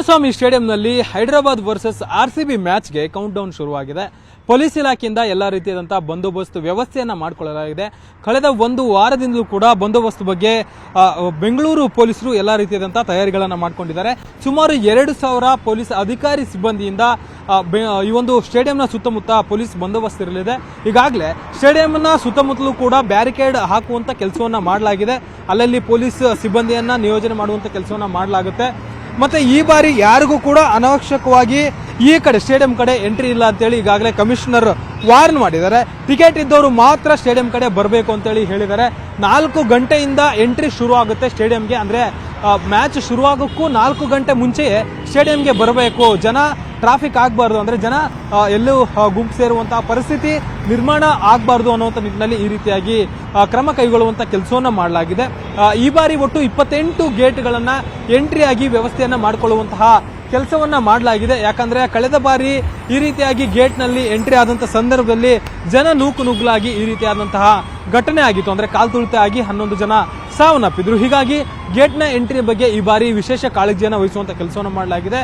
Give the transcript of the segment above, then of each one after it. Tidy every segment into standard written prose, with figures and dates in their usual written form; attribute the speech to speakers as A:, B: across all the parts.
A: ಚಿನ್ನಸ್ವಾಮಿ ಸ್ಟೇಡಿಯಂನಲ್ಲಿ Hyderabad versus RCB ಮ್ಯಾಚ್ಗೆ countdown ಶುರುವಾಗಿದೆ. ಪೊಲೀಸ್ ಇಲಾಖೆಯಿಂದ ಎಲ್ಲ ರೀತಿಯಾದಂತಹ ಬಂದೋಬಸ್ತ್ ವ್ಯವಸ್ಥೆಯನ್ನ ಮಾಡಿಕೊಳ್ಳಲಾಗಿದೆ. ಕಳೆದ ಒಂದು ವಾರದಿಂದಲೂ ಕೂಡ ಬಂದೋಬಸ್ತ್ ಬಗ್ಗೆ ಬೆಂಗಳೂರು ಪೊಲೀಸರು ಎಲ್ಲ ರೀತಿಯಾದಂತಹ ತಯಾರಿಗಳನ್ನು ಮಾಡಿಕೊಂಡಿದ್ದಾರೆ. ಸುಮಾರು 2,000 ಪೊಲೀಸ್ ಅಧಿಕಾರಿ ಸಿಬ್ಬಂದಿಯಿಂದ ಈ ಒಂದು ಸ್ಟೇಡಿಯಂನ ಸುತ್ತಮುತ್ತ ಪೊಲೀಸ್ ಬಂದೋಬಸ್ತ್ ಇರಲಿದೆ. ಈಗಾಗಲೇ ಸ್ಟೇಡಿಯಂನ ಸುತ್ತಮುತ್ತಲೂ ಕೂಡ ಬ್ಯಾರಿಕೇಡ್ ಹಾಕುವಂತ ಕೆಲಸವನ್ನ ಮಾಡಲಾಗಿದೆ. ಅಲ್ಲಲ್ಲಿ ಪೊಲೀಸ್ ಸಿಬ್ಬಂದಿಯನ್ನ ನಿಯೋಜನೆ ಮಾಡುವಂತ ಕೆಲಸವನ್ನ ಮಾಡಲಾಗುತ್ತೆ. ಮತ್ತೆ ಈ ಬಾರಿ ಯಾರಿಗೂ ಕೂಡ ಅನಾವಶ್ಯಕವಾಗಿ ಈ ಕಡೆ ಸ್ಟೇಡಿಯಂ ಕಡೆ ಎಂಟ್ರಿ ಇಲ್ಲ ಅಂತೇಳಿ ಈಗಾಗಲೇ ಕಮಿಷನರ್ ವಾರ್ನ್ ಮಾಡಿದ್ದಾರೆ. ಟಿಕೆಟ್ ಇದ್ದವರು ಮಾತ್ರ ಸ್ಟೇಡಿಯಂ ಕಡೆ ಬರಬೇಕು ಅಂತೇಳಿ ಹೇಳಿದ್ದಾರೆ. 4 ಗಂಟೆಯಿಂದ ಎಂಟ್ರಿ ಶುರು ಆಗುತ್ತೆ ಸ್ಟೇಡಿಯಂಗೆ. ಅಂದ್ರೆ ಮ್ಯಾಚ್ ಶುರುವಾಗೋಕ್ಕೂ 4 ಗಂಟೆ ಮುಂಚೆಯೇ ಸ್ಟೇಡಿಯಂಗೆ ಬರಬೇಕು. ಜನ ಟ್ರಾಫಿಕ್ ಆಗಬಾರ್ದು, ಅಂದ್ರೆ ಜನ ಎಲ್ಲೂ ಗುಂಪು ಸೇರುವಂತಹ ಪರಿಸ್ಥಿತಿ ನಿರ್ಮಾಣ ಆಗಬಾರ್ದು ಅನ್ನುವಂಥ ನಿಟ್ಟಿನಲ್ಲಿ ಈ ರೀತಿಯಾಗಿ ಕ್ರಮ ಕೈಗೊಳ್ಳುವಂತ ಕೆಲಸವನ್ನ ಮಾಡಲಾಗಿದೆ. ಈ ಬಾರಿ ಒಟ್ಟು 28 ಗೇಟ್ಗಳನ್ನ ಎಂಟ್ರಿ ಆಗಿ ವ್ಯವಸ್ಥೆಯನ್ನ ಮಾಡಿಕೊಳ್ಳುವಂತಹ ಕೆಲಸವನ್ನ ಮಾಡಲಾಗಿದೆ. ಯಾಕಂದ್ರೆ ಕಳೆದ ಬಾರಿ ಈ ರೀತಿಯಾಗಿ ಗೇಟ್ ನಲ್ಲಿ ಎಂಟ್ರಿ ಆದಂತಹ ಸಂದರ್ಭದಲ್ಲಿ ಜನ ನೂಕುನುಗ್ಗಲಾಗಿ ಈ ರೀತಿಯಾದಂತಹ ಘಟನೆ ಆಗಿತ್ತು. ಅಂದ್ರೆ ಕಾಲ್ತುಳಿತ ಆಗಿ 11 ಜನ ಸಾವನ್ನಪ್ಪಿದ್ರು. ಹೀಗಾಗಿ ಗೇಟ್ ನ ಎಂಟ್ರಿ ಬಗ್ಗೆ ಈ ಬಾರಿ ವಿಶೇಷ ಕಾಳಜಿಯನ್ನು ವಹಿಸುವಂತ ಕೆಲಸವನ್ನು ಮಾಡಲಾಗಿದೆ.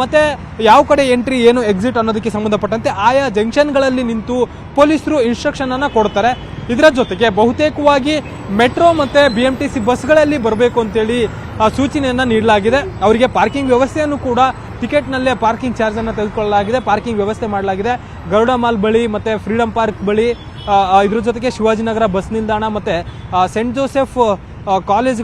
A: ಮತ್ತೆ ಯಾವ ಕಡೆ ಎಂಟ್ರಿ ಏನು ಎಕ್ಸಿಟ್ ಅನ್ನೋದಕ್ಕೆ ಸಂಬಂಧಪಟ್ಟಂತೆ ಆಯಾ ಜಂಕ್ಷನ್ಗಳಲ್ಲಿ ನಿಂತು ಪೊಲೀಸರು ಇನ್ಸ್ಟ್ರಕ್ಷನ್ ಅನ್ನ ಕೊಡ್ತಾರೆ. ಇದರ ಜೊತೆಗೆ ಬಹುತೇಕವಾಗಿ ಮೆಟ್ರೋ ಮತ್ತೆ BMTC ಬಸ್ಗಳಲ್ಲಿ ಬರಬೇಕು ಅಂತೇಳಿ ಸೂಚನೆಯನ್ನ ನೀಡಲಾಗಿದೆ. ಅವರಿಗೆ ಪಾರ್ಕಿಂಗ್ ವ್ಯವಸ್ಥೆಯನ್ನು ಕೂಡ ಟಿಕೆಟ್ ನಲ್ಲೇ ಪಾರ್ಕಿಂಗ್ ಚಾರ್ಜ್ ಅನ್ನು ತೆಗೆದುಕೊಳ್ಳಲಾಗಿದೆ. ಪಾರ್ಕಿಂಗ್ ವ್ಯವಸ್ಥೆ ಮಾಡಲಾಗಿದೆ. ಗರುಡ ಮಾಲ್ ಬಳಿ ಮತ್ತೆ ಫ್ರೀಡಂ ಪಾರ್ಕ್ ಬಳಿ, ಇದ್ರ ಜೊತೆಗೆ ಶಿವಾಜಿನಗರ ಬಸ್ ನಿಲ್ದಾಣ ಮತ್ತೆ ಸೆಂಟ್ ಜೋಸೆಫ್ ಕಾಲೇಜ್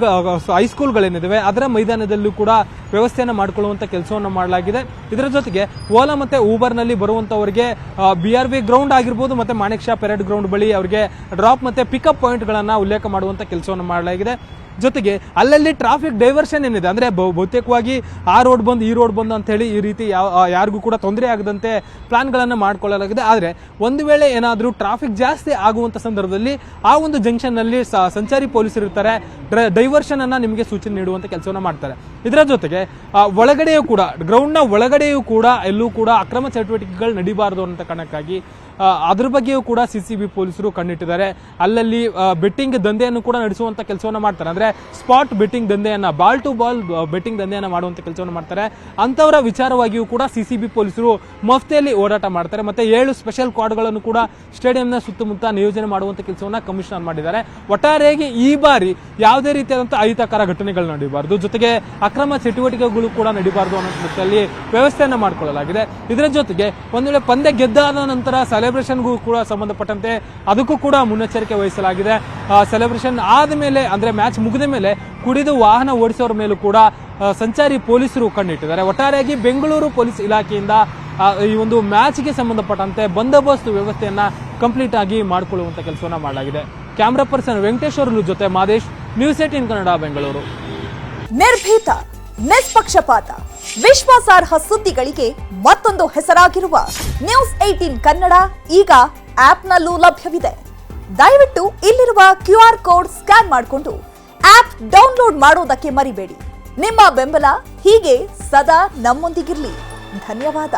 A: ಹೈಸ್ಕೂಲ್ಗಳೇನಿವೆ ಅದರ ಮೈದಾನದಲ್ಲೂ ಕೂಡ ವ್ಯವಸ್ಥೆಯನ್ನು ಮಾಡಿಕೊಳ್ಳುವಂತ ಕೆಲಸವನ್ನು ಮಾಡಲಾಗಿದೆ. ಇದರ ಜೊತೆಗೆ ಓಲಾ ಮತ್ತೆ ಊಬರ್ ನಲ್ಲಿ ಬರುವಂತವರಿಗೆ BRB ಗ್ರೌಂಡ್ ಆಗಿರ್ಬೋದು ಮತ್ತೆ ಮಾಣಿಕ್ ಶಾ ಪೆರೇಡ್ ಗ್ರೌಂಡ್ ಬಳಿ ಅವರಿಗೆ ಡ್ರಾಪ್ ಮತ್ತೆ ಪಿಕಪ್ ಪಾಯಿಂಟ್ ಗಳನ್ನ ಉಲ್ಲೇಖ ಮಾಡುವಂತ ಕೆಲಸವನ್ನು ಮಾಡಲಾಗಿದೆ. ಜೊತೆಗೆ ಅಲ್ಲಲ್ಲಿ ಟ್ರಾಫಿಕ್ ಡೈವರ್ಷನ್ ಏನಿದೆ, ಅಂದ್ರೆ ಬಹುತೇಕವಾಗಿ ಆ ರೋಡ್ ಬಂದು ಈ ರೋಡ್ ಬಂದು ಅಂತ ಹೇಳಿ ಈ ರೀತಿ ಯಾರಿಗೂ ಕೂಡ ತೊಂದರೆ ಆಗದಂತೆ ಪ್ಲಾನ್ ಗಳನ್ನ ಮಾಡಿಕೊಳ್ಳಲಾಗಿದೆ. ಆದ್ರೆ ಒಂದು ವೇಳೆ ಏನಾದರೂ ಟ್ರಾಫಿಕ್ ಜಾಸ್ತಿ ಆಗುವಂತ ಸಂದರ್ಭದಲ್ಲಿ ಆ ಒಂದು ಜಂಕ್ಷನ್ ನಲ್ಲಿ ಸಂಚಾರಿ ಪೊಲೀಸರು ಇರ್ತಾರೆ, ಡೈವರ್ಷನ್ ಅನ್ನ ನಿಮಗೆ ಸೂಚನೆ ನೀಡುವಂತ ಕೆಲಸವನ್ನ ಮಾಡ್ತಾರೆ. ಇದರ ಜೊತೆಗೆ ಒಳಗಡೆಯೂ ಕೂಡ ಗ್ರೌಂಡ್ ನ ಒಳಗಡೆಯೂ ಕೂಡ ಎಲ್ಲೂ ಕೂಡ ಅಕ್ರಮ ಚಟುವಟಿಕೆಗಳು ನಡೀಬಾರದು ಅನ್ನೋ ಕಾರಣಕ್ಕಾಗಿ ಅದ್ರ ಬಗ್ಗೆಯೂ ಕೂಡ CCB ಪೊಲೀಸರು ಕಣ್ಣಿಟ್ಟಿದ್ದಾರೆ. ಅಲ್ಲಲ್ಲಿ ಬೆಟ್ಟಿಂಗ್ ದಂಧೆಯನ್ನು ಕೂಡ ನಡೆಸುವಂತ ಕೆಲಸವನ್ನ ಮಾಡ್ತಾರೆ. ಅಂದ್ರೆ ಸ್ಪಾಟ್ ಬೆಟ್ಟಿಂಗ್ ದಂಧೆಯನ್ನ, ಬಾಲ್ ಟು ಬಾಲ್ ಬೆಟ್ಟಿಂಗ್ ದಂಧೆಯನ್ನ ಮಾಡುವಂತ ಕೆಲಸವನ್ನು ಮಾಡ್ತಾರೆ. ಅಂತವರ ವಿಚಾರವಾಗಿಯೂ ಕೂಡ CCB ಪೊಲೀಸರು ಮಫ್ತಿಯಲ್ಲಿ ಓಡಾಟ ಮಾಡ್ತಾರೆ. ಮತ್ತೆ 7 ಸ್ಪೆಷಲ್ ಸ್ಕ್ವಾಡ್ಗಳನ್ನು ಕೂಡ ಸ್ಟೇಡಿಯಂನ ಸುತ್ತಮುತ್ತ ನಿಯೋಜನೆ ಮಾಡುವಂತ ಕೆಲಸವನ್ನ ಕಮಿಷನರ್ ಮಾಡಿದ್ದಾರೆ. ಒಟ್ಟಾರೆಯಾಗಿ ಈ ಬಾರಿ ಯಾವುದೇ ರೀತಿಯಾದಂತಹ ಅಹಿತಕರ ಘಟನೆಗಳು ನಡೀಬಾರದು, ಜೊತೆಗೆ ಅಕ್ರಮ ಚಟುವಟಿಕೆಗಳು ಕೂಡ ನಡೀಬಾರದು ಅನ್ನೋ ನಿಟ್ಟಿನಲ್ಲಿ ವ್ಯವಸ್ಥೆಯನ್ನ ಮಾಡಿಕೊಳ್ಳಲಾಗಿದೆ. ಇದರ ಜೊತೆಗೆ ಒಂದು ವೇಳೆ ಪಂದ್ಯ ಗೆದ್ದಾದ ನಂತರ ಸೆಲೆಬ್ರೇಷನ್ಗೂ ಕೂಡ ಸಂಬಂಧಪಟ್ಟಂತೆ ಅದಕ್ಕೂ ಕೂಡ ಮುನ್ನೆಚ್ಚರಿಕೆ ವಹಿಸಲಾಗಿದೆ. ಸೆಲೆಬ್ರೇಷನ್ ಆದ ಮೇಲೆ, ಅಂದ್ರೆ ಮ್ಯಾಚ್ ಮುಗಿದ ಮೇಲೆ ಕುಡಿದು ವಾಹನ ಓಡಿಸೋರ ಮೇಲೂ ಕೂಡ ಸಂಚಾರಿ ಪೊಲೀಸರು ಕಣ್ಣಿಟ್ಟಿದ್ದಾರೆ. ಒಟ್ಟಾರೆಯಾಗಿ ಬೆಂಗಳೂರು ಪೊಲೀಸ್ ಇಲಾಖೆಯಿಂದ ಈ ಒಂದು ಮ್ಯಾಚ್ಗೆ ಸಂಬಂಧಪಟ್ಟಂತೆ ಬಂದೋಬಸ್ತ್ ವ್ಯವಸ್ಥೆಯನ್ನ ಕಂಪ್ಲೀಟ್ ಆಗಿ ಮಾಡಿಕೊಳ್ಳುವಂತ ಕೆಲಸವನ್ನ ಮಾಡಲಾಗಿದೆ. ಕ್ಯಾಮರಾ ಪರ್ಸನ್ ವೆಂಕಟೇಶ್ ಅವರ ಜೊತೆ ಮಾದೇಶ್, ನ್ಯೂಸ್ 18 ಕನ್ನಡ, ಬೆಂಗಳೂರು.
B: ನಿರ್ಭೀತ, ನಿಷ್ಪಕ್ಷಪಾತ, ವಿಶ್ವಾಸಾರ್ಹ ಸುದ್ದಿಗಳಿಗೆ ಮತ್ತೊಂದು ಹೆಸರಾಗಿರುವ ನ್ಯೂಸ್ 18 ಕನ್ನಡ ಈಗ ಆಪ್ನಲ್ಲೂ ಲಭ್ಯವಿದೆ. ದಯವಿಟ್ಟು ಇಲ್ಲಿರುವ QR ಕೋಡ್ ಸ್ಕ್ಯಾನ್ ಮಾಡಿಕೊಂಡು ಆಪ್ ಡೌನ್ಲೋಡ್ ಮಾಡೋದಕ್ಕೆ ಮರಿಬೇಡಿ. ನಿಮ್ಮ ಬೆಂಬಲ ಹೀಗೆ ಸದಾ ನಮ್ಮೊಂದಿಗಿರಲಿ. ಧನ್ಯವಾದ.